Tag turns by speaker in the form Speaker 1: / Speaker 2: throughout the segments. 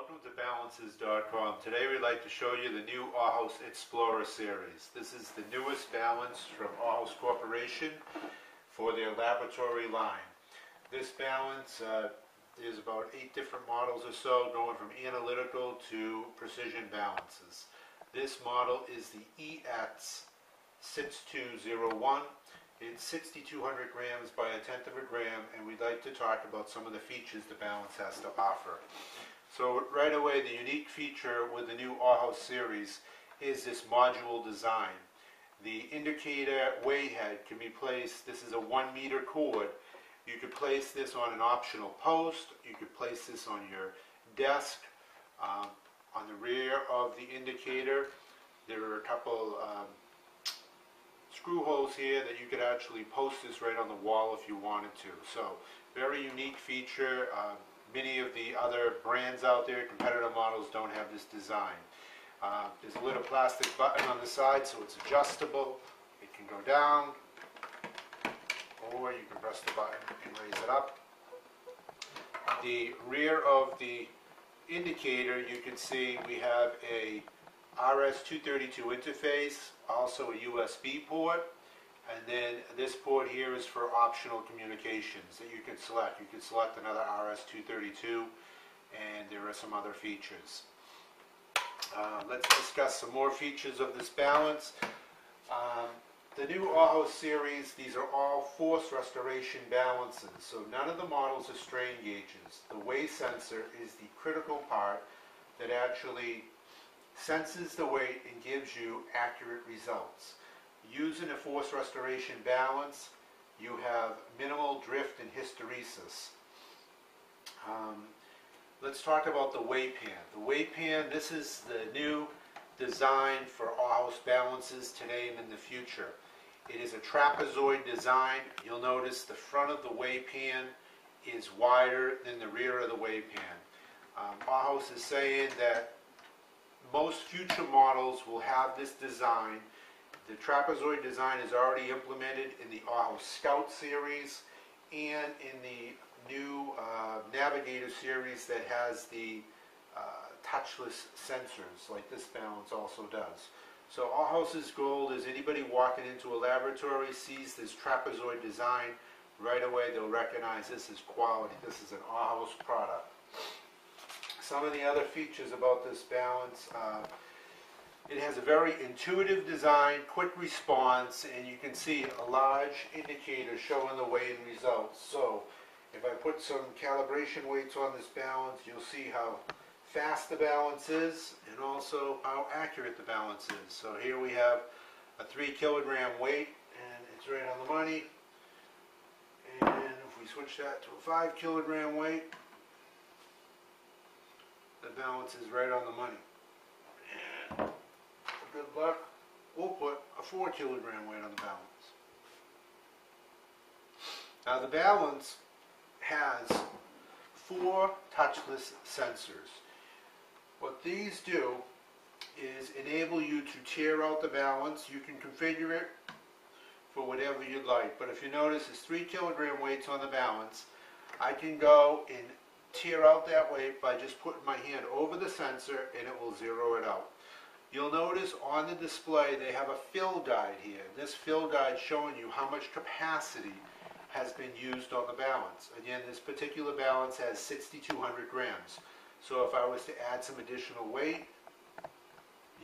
Speaker 1: Welcome to Balances.com. Today we'd like to show you the new Ohaus Explorer series. This is the newest balance from Ohaus Corporation for their laboratory line. This balance is about 8 different models or so, going from analytical to precision balances. This model is the EX 6201. It's 6,200 grams by 1/10 of a gram, and we'd like to talk about some of the features the balance has to offer. So right away, the unique feature with the new Ohaus series is this module design. The indicator weigh head can be placed, this is a 1 meter cord. You could place this on an optional post, you could place this on your desk, on the rear of the indicator. There are a couple screw holes here that you could actually post this right on the wall if you wanted to. So very unique feature. Many of the other brands out there, competitor models, don't have this design. There's a little plastic button on the side, so it's adjustable. It can go down, or you can press the button and raise it up. The rear of the indicator, you can see we have a RS-232 interface, also a USB port, and then this port here is for optional communications that you can select. You can select another RS-232, and there are some other features. Let's discuss some more features of this balance. The new Ohaus series, these are all force restoration balances, so none of the models are strain gauges. The weigh sensor is the critical part that actually senses the weight and gives you accurate results. Using a force restoration balance, you have minimal drift and hysteresis. Let's talk about the weigh pan. The weigh pan, this is the new design for Ohaus balances today and in the future. It is a trapezoid design. You'll notice the front of the weigh pan is wider than the rear of the weigh pan. Ohaus is saying that most future models will have this design. The trapezoid design is already implemented in the Ohaus Scout series and in the new Navigator series that has the touchless sensors like this balance also does. So Ohaus's goal is anybody walking into a laboratory sees this trapezoid design, right away they'll recognize this as quality. This is an Ohaus product. Some of the other features about this balance, it has a very intuitive design, quick response, and you can see a large indicator showing the weight and results. So if I put some calibration weights on this balance, you'll see how fast the balance is and also how accurate the balance is. So here we have a 3 kilogram weight, and it's right on the money. And if we switch that to a 5 kilogram weight, the balance is right on the money. And for good luck, we'll put a 4 kilogram weight on the balance. Now the balance has 4 touchless sensors. What these do is enable you to tear out the balance. You can configure it for whatever you'd like, but if you notice there's 3 kilogram weights on the balance, I can go and tear out that weight by just putting my hand over the sensor and it will zero it out. You'll notice on the display they have a fill guide here. This fill guide showing you how much capacity has been used on the balance. Again, this particular balance has 6,200 grams. So if I was to add some additional weight,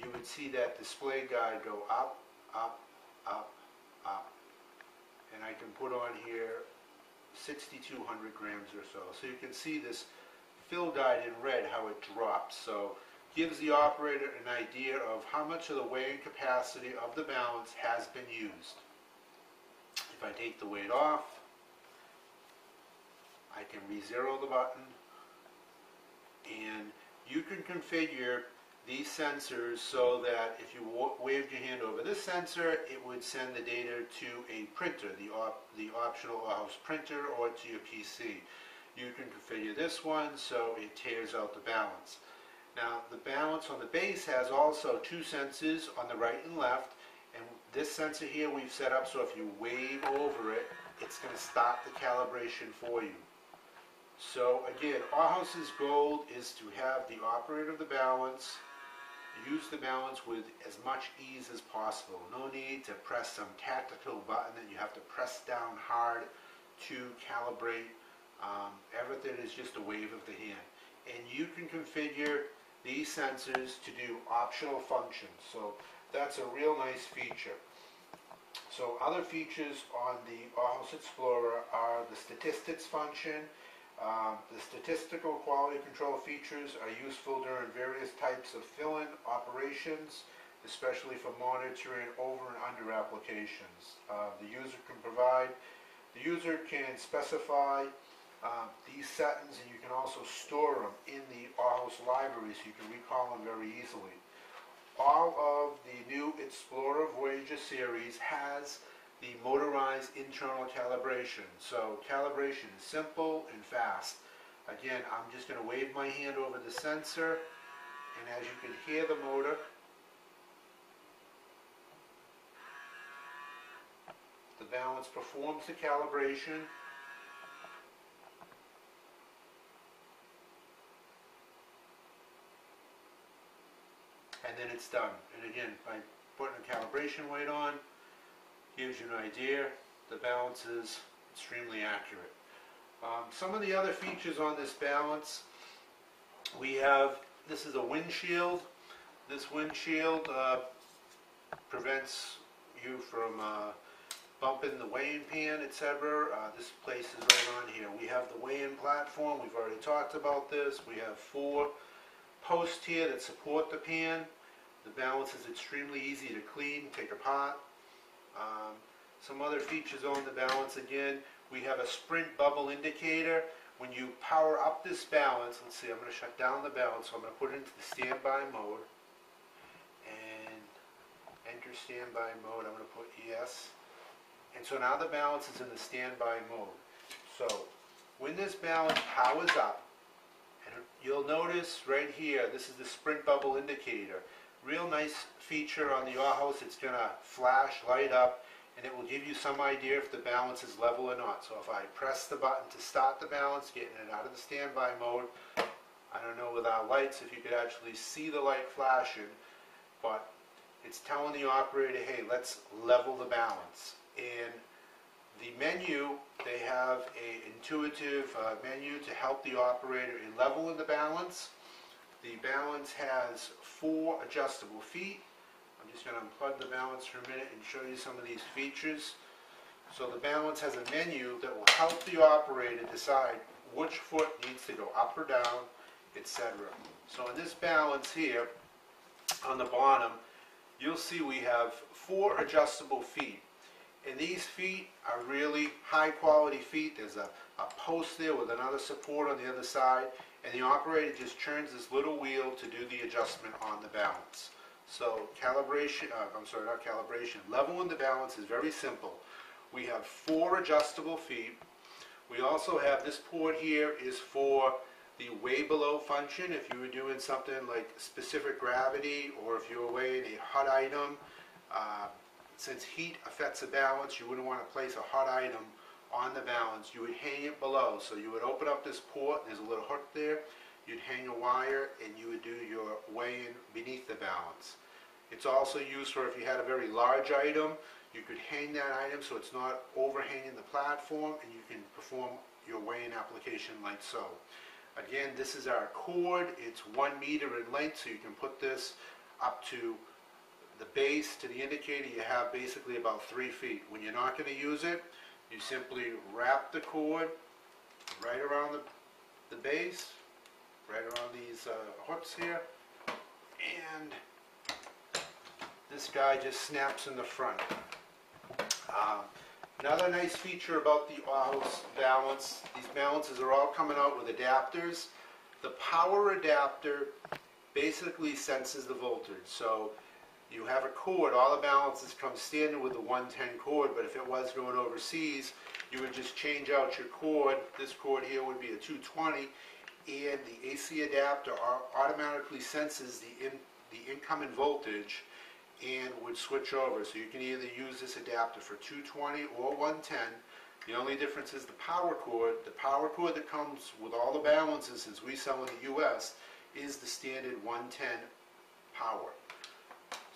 Speaker 1: you would see that display guide go up, up, up, up. And I can put on here 6,200 grams or so. So you can see this fill guide in red, how it drops. So gives the operator an idea of how much of the weighing capacity of the balance has been used. If I take the weight off, I can re-zero the button, and you can configure these sensors so that if you waved your hand over this sensor, it would send the data to a printer, the optional Ohaus printer, or to your PC. You can configure this one so it tears out the balance. Now the balance on the base has also 2 sensors on the right and left, and this sensor here we've set up so if you wave over it, it's going to stop the calibration for you. So again, Ohaus's goal is to have the operator of the balance use the balance with as much ease as possible. No need to press some tactical button that you have to press down hard to calibrate. Everything is just a wave of the hand. And you can configure these sensors to do optional functions. So that's a real nice feature. So other features on the Ohaus Explorer are the statistics function. The statistical quality control features are useful during various types of fill-in operations, especially for monitoring over and under applications. The user can specify these settings, and you can also store them in the Ohaus library so you can recall them very easily. All of the new Explorer Voyager series has the motorized internal calibration. So calibration is simple and fast. Again, I'm just going to wave my hand over the sensor, and as you can hear the motor, the balance performs the calibration. And then it's done. And again, by putting a calibration weight on, gives you an idea. The balance is extremely accurate. Some of the other features on this balance, we have, this is a windshield. This windshield prevents you from bumping the weighing pan, etc. This place is right on here. We have the weighing platform. We've already talked about this. We have 4 posts here that support the pan. The balance is extremely easy to clean, take apart. Some other features on the balance, again, we have a sprint bubble indicator. When you power up this balance, let's see, I'm going to shut down the balance, so I'm going to put it into the standby mode. And enter standby mode, I'm going to put yes. And so now the balance is in the standby mode. So when this balance powers up, and you'll notice right here, this is the sprint bubble indicator. Real nice feature on the Ohaus. It's going to flash, light up, and it will give you some idea if the balance is level or not. So if I press the button to start the balance, getting it out of the standby mode, I don't know with our lights if you could actually see the light flashing, but it's telling the operator, hey, let's level the balance. And the menu, they have an intuitive menu to help the operator in leveling the balance. The balance has 4 adjustable feet. I'm just going to unplug the balance for a minute and show you some of these features. So the balance has a menu that will help the operator decide which foot needs to go up or down, etc. So in this balance here, on the bottom, you'll see we have 4 adjustable feet. And these feet are really high quality feet. There's a post there with another support on the other side, and the operator just turns this little wheel to do the adjustment on the balance. So calibration, leveling the balance is very simple. We have 4 adjustable feet. We also have this port here is for the way below function. If you were doing something like specific gravity, or if you were weighing a hot item, since heat affects the balance, you wouldn't want to place a hot item on the balance. You would hang it below. So you would open up this port, there's a little hook there, you'd hang a wire, and you would do your weighing beneath the balance. It's also used for if you had a very large item, you could hang that item so it's not overhanging the platform, and you can perform your weighing application like so. Again, this is our cord. It's 1 meter in length, so you can put this up to the base to the indicator. You have basically about 3 feet. When you're not going to use it, you simply wrap the cord right around the base, right around these hooks here, and this guy just snaps in the front. Another nice feature about the Ohaus balance, these balances are all coming out with adapters. The power adapter basically senses the voltage. So you have a cord, all the balances come standard with the 110 cord, but if it was going overseas, you would just change out your cord. This cord here would be a 220, and the AC adapter automatically senses the incoming voltage and would switch over. So you can either use this adapter for 220 or 110. The only difference is the power cord. The power cord that comes with all the balances as we sell in the U.S. is the standard 110 power.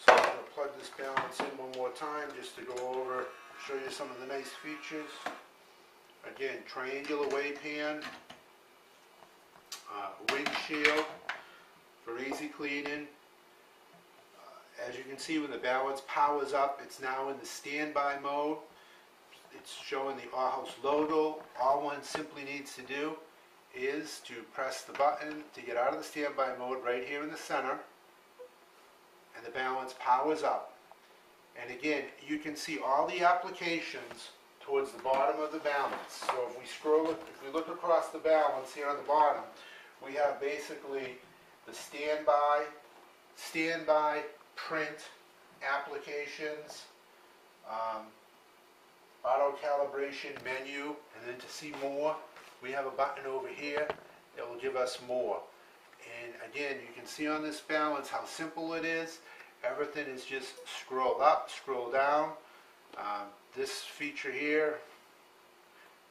Speaker 1: So I'm going to plug this balance in one more time just to go over, show you some of the nice features. Again, triangular wave pan, windshield for easy cleaning. As you can see, when the balance powers up, it's now in the standby mode. It's showing the Ohaus logo. All one simply needs to do is to press the button to get out of the standby mode right here in the center, and the balance powers up. And again, you can see all the applications towards the bottom of the balance. So if we scroll, if we look across the balance here on the bottom, we have basically the standby, print applications, auto calibration menu, and then to see more, we have a button over here that will give us more. And again, you can see on this balance how simple it is. Everything is just scroll up, scroll down. This feature here,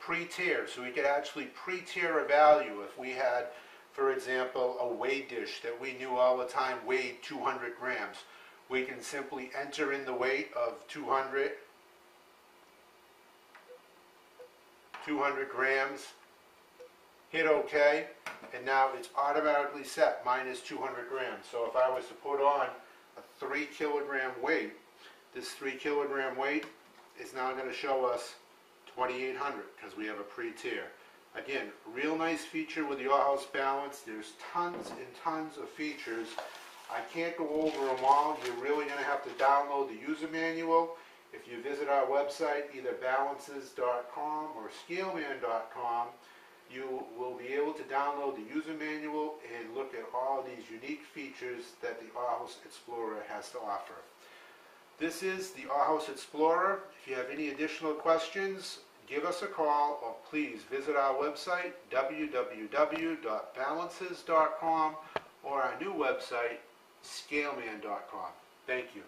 Speaker 1: pre-tier, so we could actually pre-tier a value. If we had, for example, a weigh dish that we knew all the time weighed 200 grams, we can simply enter in the weight of 200 grams, hit OK, and now it's automatically set minus 200 grams. So if I was to put on a 3 kilogram weight, this 3 kilogram weight is now going to show us 2,800 because we have a pre-tier. Again, real nice feature with the Ohaus balance. There's tons and tons of features. I can't go over them all. You're really going to have to download the user manual. If you visit our website, either balances.com or scaleman.com, you will be able to download the user manual and look at all these unique features that the Ohaus Explorer has to offer. This is the Ohaus Explorer. If you have any additional questions, give us a call or please visit our website, www.balances.com, or our new website, scaleman.com. Thank you.